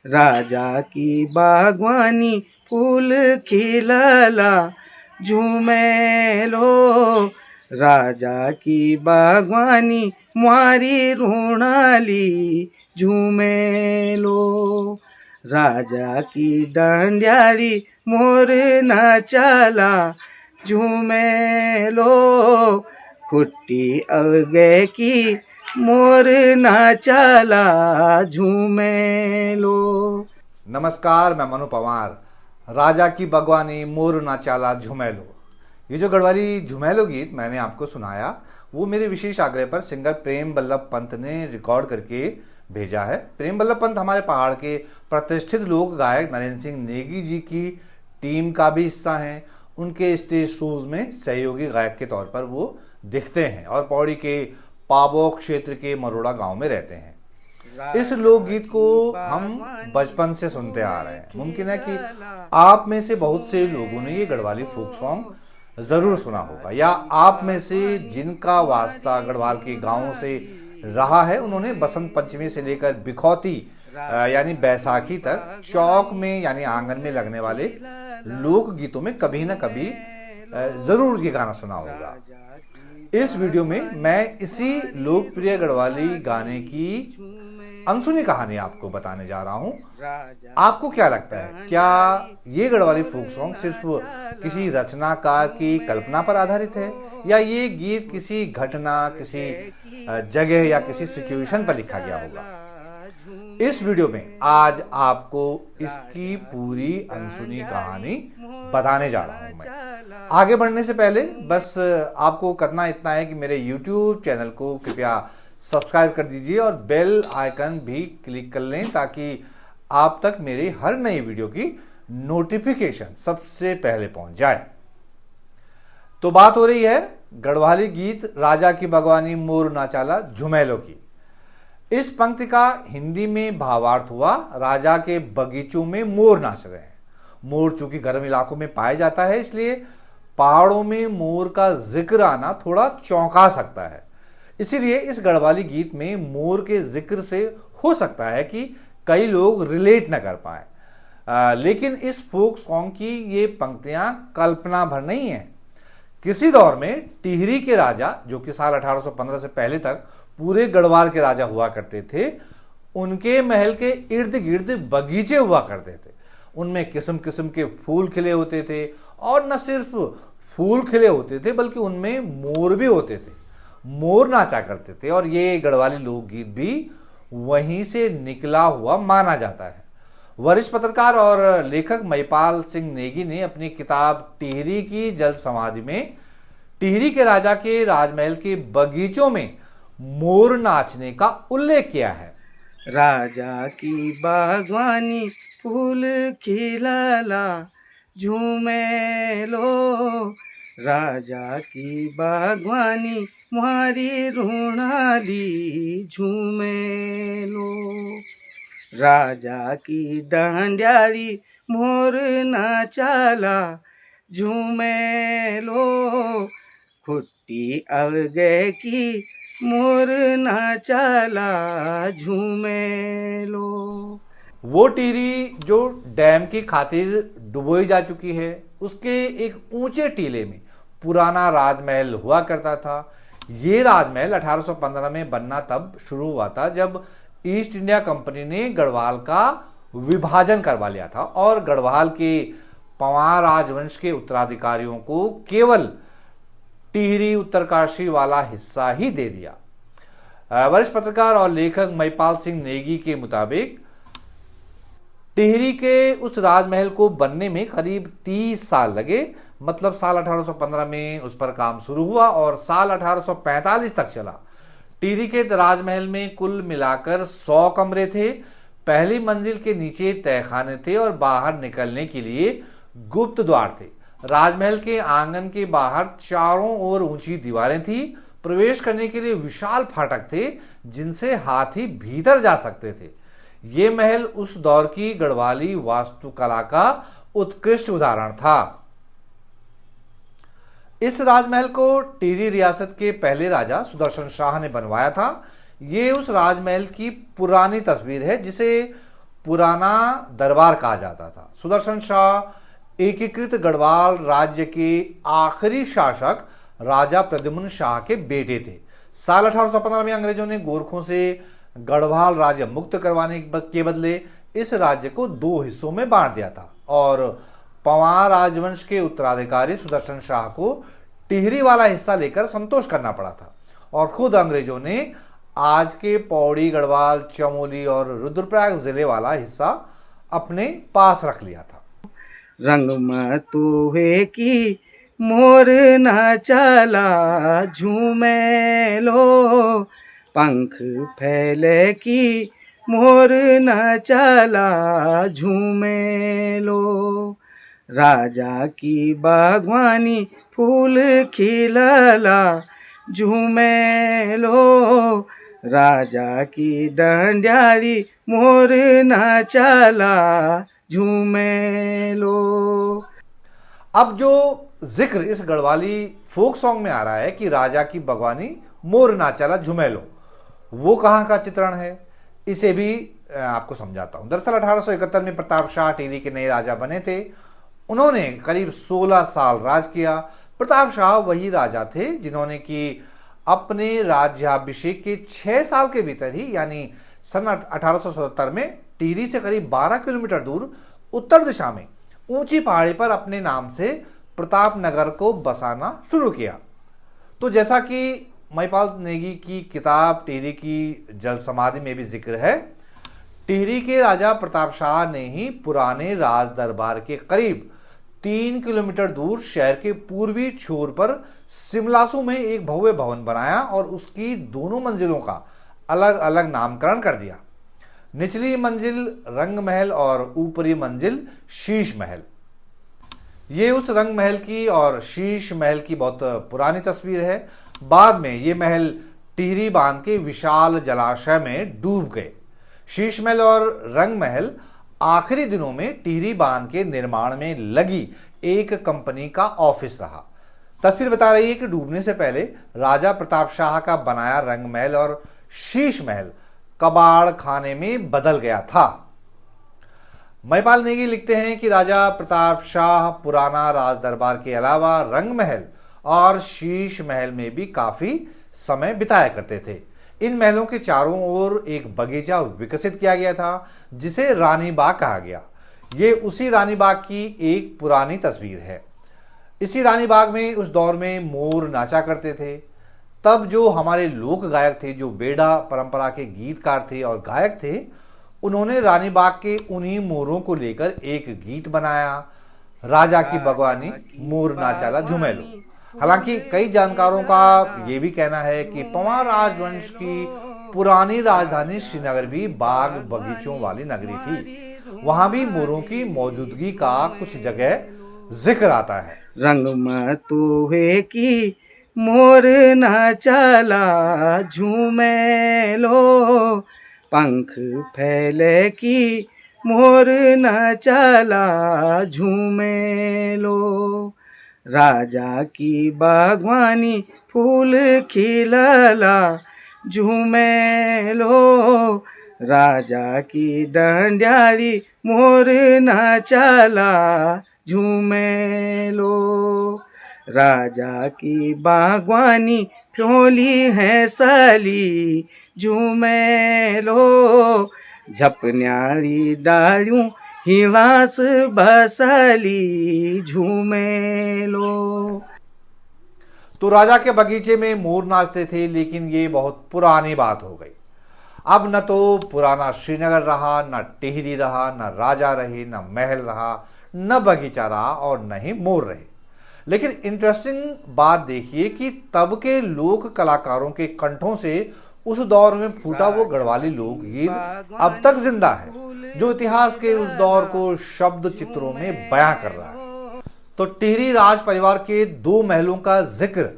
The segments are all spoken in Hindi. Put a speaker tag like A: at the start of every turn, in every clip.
A: राजा की बागवानी फूल खिलला झूमेलो। राजा की बागवानी मारी ऋणाली झूमेलो। राजा की डांड्याली मोर नाचाला झूमेलो। खुट्टी अवगे की मोर नाचाला झूमेलो।
B: नमस्कार, मैं मनु पवार। राजा की बागवानी मोर नाचाला झुमेलो, ये जो गढ़वाली झुमेलो गीत मैंने आपको सुनाया वो मेरे विशेष आग्रह पर सिंगर प्रेम बल्लभ पंत ने रिकॉर्ड करके भेजा है। प्रेम बल्लभ पंत हमारे पहाड़ के प्रतिष्ठित लोक गायक नरेंद्र सिंह नेगी जी की टीम का भी हिस्सा हैं। उनके स्टेज शोज में सहयोगी गायक के तौर पर वो दिखते हैं और पौड़ी के पाबोक क्षेत्र के मरोड़ा गांव में रहते हैं। इस लोकगीत को हम बचपन से सुनते आ रहे हैं। मुमकिन है कि आप में से बहुत से लोगों ने ये गढ़वाली फोक सॉन्ग जरूर सुना होगा, या आप में से जिनका वास्ता गढ़वाल के गांवों से रहा है उन्होंने बसंत पंचमी से लेकर बिखौती यानी बैसाखी तक चौक में यानी आंगन में लगने वाले लोकगीतों में कभी ना कभी जरूर ये गाना सुना होगा। इस वीडियो में मैं इसी लोकप्रिय गढ़वाली गाने की अनसुनी कहानी आपको बताने जा रहा हूं। आपको क्या लगता है, क्या ये गढ़वाली फोक सॉन्ग सिर्फ किसी रचनाकार की कल्पना पर आधारित है, या ये गीत किसी घटना, किसी जगह या किसी सिचुएशन पर लिखा गया होगा? इस वीडियो में आज आपको इसकी पूरी अनसुनी कहानी बताने जा रहा हूं मैं। आगे बढ़ने से पहले बस आपको करना इतना है कि मेरे YouTube चैनल को कृपया सब्सक्राइब कर दीजिए और बेल आइकन भी क्लिक कर लें ताकि आप तक मेरी हर नई वीडियो की नोटिफिकेशन सबसे पहले पहुंच जाए। तो बात हो रही है गढ़वाली गीत राजा की बागवानी मोर नाचाला झुमेलो की। इस पंक्ति का हिंदी में भावार्थ हुआ, राजा के बगीचों में मोर नाच रहे हैं। मोर चूंकि गर्म इलाकों में पाया जाता है, इसलिए पहाड़ों में मोर का जिक्र आना थोड़ा चौंका सकता है। इसीलिए इस गढ़वाली गीत में मोर के जिक्र से हो सकता है कि कई लोग रिलेट न कर पाए, लेकिन इस फोक सॉन्ग की ये पंक्तियां कल्पना भर नहीं है। किसी दौर में टिहरी के राजा, जो कि साल 1815 से पहले तक पूरे गढ़वाल के राजा हुआ करते थे, उनके महल के इर्द गिर्द बगीचे हुआ करते थे। उनमें किस्म किस्म के फूल खिले होते थे, और न सिर्फ फूल खिले होते थे बल्कि उनमें मोर भी होते थे। मोर नाचा करते थे, और ये गढ़वाली लोकगीत भी वहीं से निकला हुआ माना जाता है। वरिष्ठ पत्रकार और लेखक महिपाल सिंह नेगी ने अपनी किताब टिहरी की जल समाधि में टिहरी के राजा के राजमहल के बगीचों में मोर नाचने का उल्लेख किया है।
A: राजा की बागवानी फूल खिलला झूमेलो। राजा की बागवानी मारी ऋणाली झूमेलो। राजा की डांड्याली मोर नाचाला झूमेलो। खुट्टी अलगे की मोर नाचाला झूमेलो।
B: वो टिहरी जो डैम की खातिर डुबोई जा चुकी है, उसके एक ऊंचे टीले में पुराना राजमहल हुआ करता था। ये राजमहल 1815 में बनना तब शुरू हुआ था जब ईस्ट इंडिया कंपनी ने गढ़वाल का विभाजन करवा लिया था और गढ़वाल के पंवार राजवंश के उत्तराधिकारियों को केवल टिहरी उत्तरकाशी वाला हिस्सा ही दे दिया। वरिष्ठ पत्रकार और लेखक महिपाल सिंह नेगी के मुताबिक टिहरी के उस राजमहल को बनने में करीब 30 साल लगे। मतलब साल 1815 में उस पर काम शुरू हुआ और साल 1845 तक चला। टिहरी के राजमहल में कुल मिलाकर 100 कमरे थे। पहली मंजिल के नीचे तहखाने थे और बाहर निकलने के लिए गुप्त द्वार थे। राजमहल के आंगन के बाहर चारों ओर ऊंची दीवारें थी। प्रवेश करने के लिए विशाल फाटक थे जिनसे हाथी भीतर जा सकते थे। ये महल उस दौर की गढ़वाली वास्तुकला का उत्कृष्ट उदाहरण था। इस राजमहल को टिहरी रियासत के पहले राजा सुदर्शन शाह ने बनवाया था। ये उस राजमहल की पुरानी तस्वीर है जिसे पुराना दरबार कहा जाता था। सुदर्शन शाह एकीकृत गढ़वाल राज्य के आखिरी शासक राजा प्रद्युम्न शाह के बेटे थे। साल 1815 में अंग्रेजों ने गोरखों से गढ़वाल राज्य मुक्त करवाने के बदले इस राज्य को दो हिस्सों में बांट दिया था और पंवार राजवंश के उत्तराधिकारी सुदर्शन शाह को टिहरी वाला हिस्सा लेकर संतोष करना पड़ा था और खुद अंग्रेजों ने आज के पौड़ी, गढ़वाल, चमोली और रुद्रप्रयाग जिले वाला हिस्सा अपने पास रख लिया था।
A: रंग मतुहे की मोर न चला झूमे लो, पंख फैले की मोर न चला झूमे लो, राजा की बागवानी फूल खिलला झूमे लो, राजा की डंडियाली मोर न चला झूमे लो।
B: अब जो जिक्र इस गढ़वाली फोक सॉन्ग में आ रहा है कि राजा की बागवानी मोर ना चला झुमेलो, वो कहाँ का चित्रण है, इसे भी आपको समझाता हूं। दरअसल 1871 में प्रताप शाह टिहरी के नए राजा बने थे। उन्होंने करीब 16 साल राज किया। प्रताप शाह वही राजा थे जिन्होंने कि अपने राज्याभिषेक के 6 साल के भीतर ही यानी सन 1877 में टिहरी से करीब 12 किलोमीटर दूर उत्तर दिशा में ऊंची पहाड़ी पर अपने नाम से प्रताप नगर को बसाना शुरू किया। तो जैसा कि महिपाल नेगी की किताब टिहरी की जल समाधि में भी जिक्र है, टिहरी के राजा प्रताप शाह ने ही पुराने राज दरबार के करीब 3 किलोमीटर दूर शहर के पूर्वी छोर पर सिमलासू में एक भव्य भवन बनाया और उसकी दोनों मंजिलों का अलग अलग नामकरण कर दिया। निचली मंजिल रंग महल और ऊपरी मंजिल शीश महल। ये उस रंग महल की और शीश महल की बहुत पुरानी तस्वीर है। बाद में ये महल टिहरी बांध के विशाल जलाशय में डूब गए। शीश महल और रंग महल आखिरी दिनों में टिहरी बांध के निर्माण में लगी एक कंपनी का ऑफिस रहा। तस्वीर बता रही है कि डूबने से पहले राजा प्रताप शाह का बनाया रंग महल और शीश महल कबाड़ खाने में बदल गया था। महिपाल नेगी लिखते हैं कि राजा प्रताप शाह पुराना राज दरबार के अलावा रंग महल और शीश महल में भी काफी समय बिताया करते थे। इन महलों के चारों ओर एक बगीचा विकसित किया गया था जिसे रानी बाग कहा गया। ये उसी रानी बाग की एक पुरानी तस्वीर है। इसी रानी बाग में उस दौर में मोर नाचा करते थे। तब जो हमारे लोक गायक थे, जो बेड़ा परंपरा के गीतकार थे और गायक थे, उन्होंने रानी बाग के उन्हीं मोरों को लेकर एक गीत बनाया, राजा की बागवानी मोर नाचाला झुमेलो। हालांकि कई जानकारों का ये भी कहना है कि पंवार राजवंश की पुरानी राजधानी श्रीनगर भी बाग बगीचों वाली नगरी थी। वहां भी मोरों की मौजूदगी का कुछ जगह जिक्र आता है।
A: रंग मतुहे की मोर न चला झूमे लो, पंख फैले की मोर न चला झूमे लो, राजा की बागवानी फूल खिलला झूमे लो, राजा की डंडियाली मोर न चला झूमे लो, राजा की बागवानी फ्योली है सली झूमे लो, झपन्याली डालियों हिलास बसली झूमे लो।
B: तो राजा के बगीचे में मोर नाचते थे, लेकिन ये बहुत पुरानी बात हो गई। अब न तो पुराना श्रीनगर रहा, न टिहरी रहा, न राजा रहे, न महल रहा, न बगीचा रहा और न ही मोर रहे। लेकिन इंटरेस्टिंग बात देखिए कि तब के लोक कलाकारों के कंठों से उस दौर में फूटा वो गढ़वाली लोकगीत अब तक जिंदा है, जो इतिहास के उस दौर को शब्द चित्रों में बयां कर रहा है। तो टिहरी राज परिवार के 2 महलों का जिक्र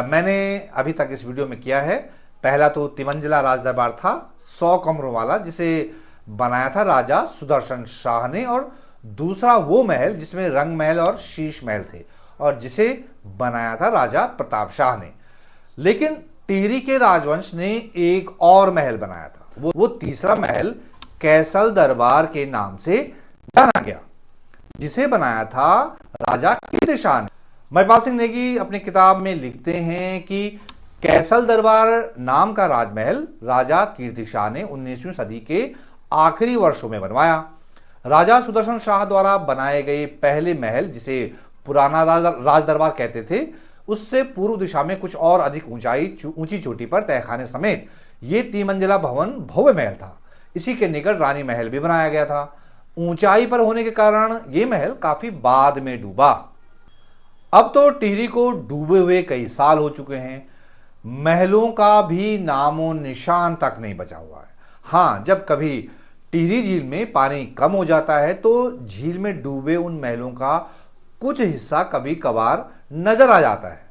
B: मैंने अभी तक इस वीडियो में किया है। पहला तो तिमंजिला राज दरबार था 100 कमरों वाला, जिसे बनाया था राजा सुदर्शन शाह ने, और दूसरा वो महल जिसमें रंग महल और शीश महल थे और जिसे बनाया था राजा प्रताप शाह ने। लेकिन टिहरी के राजवंश ने एक और महल बनाया था। वो तीसरा महल कैसल दरबार के नाम से जाना गया, जिसे बनाया था राजा कीर्तिशाह ने। महिपाल सिंह नेगी अपनी किताब में लिखते हैं कि कैसल दरबार नाम का राजमहल राजा कीर्तिशाह ने 19वीं सदी के आखिरी वर्षों में बनवाया। राजा सुदर्शन शाह द्वारा बनाए गए पहले महल, जिसे पुराना राज दरबार कहते थे, उससे पूर्व दिशा में कुछ और अधिक ऊंची चोटी पर तहखाने समेत ये 3 मंजिला भवन भव्य महल था। इसी के निकट रानी महल भी बनाया गया था। ऊंचाई पर होने के कारण यह महल काफी बाद में डूबा। अब तो टिहरी को डूबे हुए कई साल हो चुके हैं। महलों का भी नामो निशान तक नहीं बचा हुआ है। हाँ, जब कभी टिहरी झील में पानी कम हो जाता है तो झील में डूबे उन महलों का कुछ हिस्सा कभी कभार नजर आ जाता है,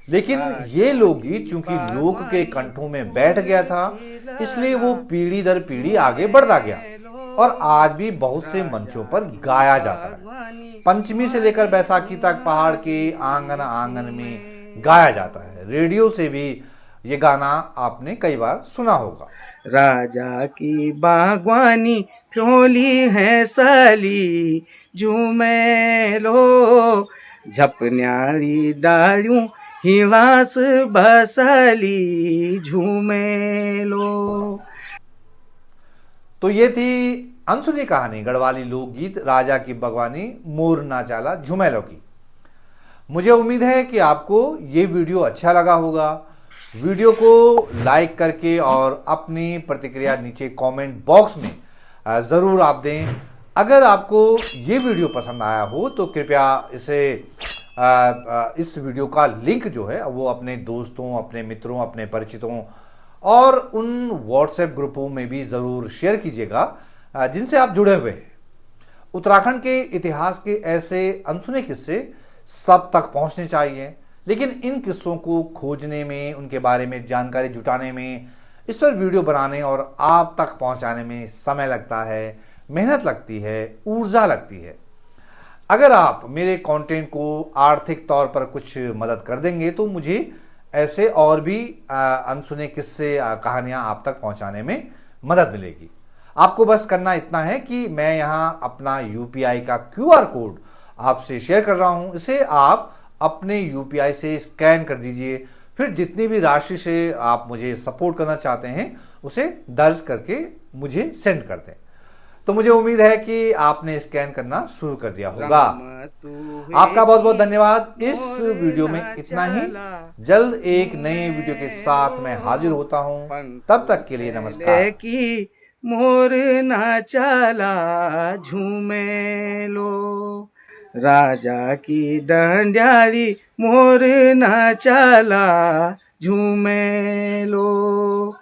B: लेकिन ये लोकगीत चूंकि लोक के कंठों में बैठ गया था, इसलिए वो पीढ़ी दर पीढ़ी आगे बढ़ता गया और आज भी बहुत से मंचों पर गाया जाता है। पंचमी से लेकर बैसाखी तक पहाड़ के आंगन आंगन में गाया जाता है। रेडियो से भी ये गाना आपने कई बार सुना होगा।
A: राजा की बागवानी फ्योली है साली, झूमे लो झपन्याली डालूं हिलास बसाली, झूमे लो।
B: तो ये थी अनसुनी कहानी गढ़वाली लोकगीत राजा की बागवानी मोर ना चाला झुमेलो की। मुझे उम्मीद है कि आपको ये वीडियो अच्छा लगा होगा। वीडियो को लाइक करके और अपनी प्रतिक्रिया नीचे कमेंट बॉक्स में जरूर आप दें। अगर आपको ये वीडियो पसंद आया हो तो कृपया इस वीडियो का लिंक जो है वो अपने दोस्तों, अपने मित्रों, अपने परिचितों और उन व्हाट्सएप ग्रुपों में भी जरूर शेयर कीजिएगा जिनसे आप जुड़े हुए हैं। उत्तराखंड के इतिहास के ऐसे अनसुने किस्से सब तक पहुंचने चाहिए, लेकिन इन किस्सों को खोजने में, उनके बारे में जानकारी जुटाने में, इस पर वीडियो बनाने और आप तक पहुंचाने में समय लगता है, मेहनत लगती है, ऊर्जा लगती है। अगर आप मेरे कंटेंट को आर्थिक तौर पर कुछ मदद कर देंगे तो मुझे ऐसे और भी अनसुने किस्से, कहानियां आप तक पहुंचाने में मदद मिलेगी। आपको बस करना इतना है कि मैं यहां अपना यूपीआई का क्यूआर कोड आपसे शेयर कर रहा हूं। इसे आप अपने यूपीआई से स्कैन कर दीजिए, फिर जितनी भी राशि से आप मुझे सपोर्ट करना चाहते हैं उसे दर्ज करके मुझे सेंड कर दें। तो मुझे उम्मीद है कि आपने स्कैन करना शुरू कर दिया होगा। आपका बहुत बहुत धन्यवाद। इस वीडियो में इतना ही। जल्द एक नए वीडियो के साथ मैं हाजिर होता हूं। तब तक के लिए नमस्कार।
A: की मोर ना चाला झूमे लो, राजा की डंडाली मोर ना चाला झूमे लो।